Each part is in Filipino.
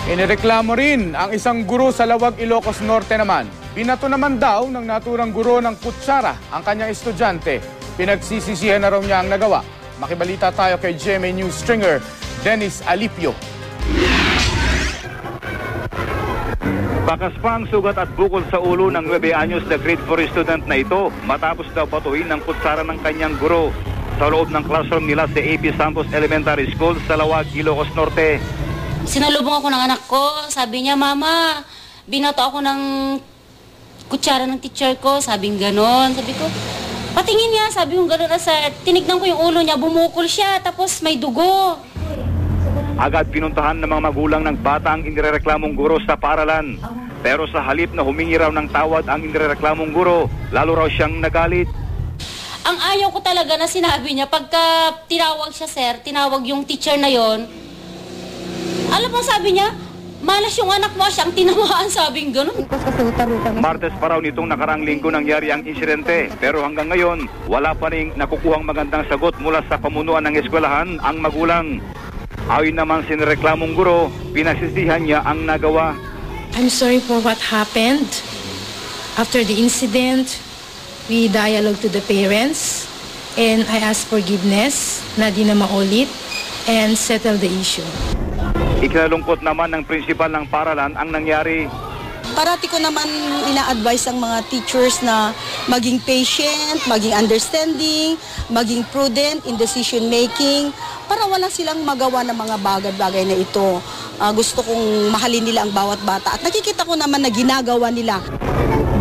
Inireklamo rin ang isang guro sa Lawag, Ilocos Norte naman. Binato naman daw ng naturang guro ng kutsara ang kanyang estudyante. Pinagsisisihan na raw niya ang nagawa. Makibalita tayo kay GMA News stringer Dennis Alipio. Bakas pa ang sugat at bukol sa ulo ng 9 anyos na grade 4 student na ito matapos daw batuhin ng kutsara ng kanyang guro sa loob ng classroom nila sa AP Santos Elementary School sa Lawag, Ilocos Norte. Sinalubong ako ng anak ko. Sabi niya, Mama, binato ako ng kutsara ng teacher ko. Sabing ganon. Sabi ko, patingin niya. Sabi ko ganon, sir. Tinignan ko yung ulo niya. Bumukol siya. Tapos may dugo. Agad pinuntahan ng mga magulang ng bata ang inireklamong guro sa paaralan. Pero sa halip na humingi raw ng tawad ang inireklamong guro, lalo raw siyang nagalit. Ang ayaw ko talaga na sinabi niya, pagka tinawag siya, sir, tinawag yung teacher na yon. Alam mo, sabi niya, malas yung anak mo, siyang tinamaan, sabing gano'n. Martes pa raw nitong nakaraang linggo nangyari ang insidente. Pero hanggang ngayon, wala pa rin nakukuhang magandang sagot mula sa pamunuan ng eskwelahan ang magulang. Ayon naman sinireklamong guro, pinagsisihan niya ang nagawa. I'm sorry for what happened. After the incident, we dialogue to the parents and I ask forgiveness na di na maulit and settle the issue. Ikinalungkot naman ng prinsipal ng paaralan ang nangyari. Parati ko naman ina-advise ang mga teachers na maging patient, maging understanding, maging prudent in decision making para wala silang magawa ng mga bagay-bagay na ito. Gusto kong mahalin nila ang bawat bata at nakikita ko naman na ginagawa nila.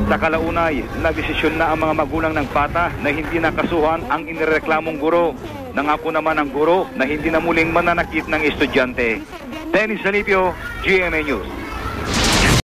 Sa kalaunay, nagdesisyon na ang mga magulang ng bata na hindi nakasuhan ang inireklamong guro. Nangako naman ang guro na hindi na muling mananakit ng estudyante. Dennis Alipio, GMA News.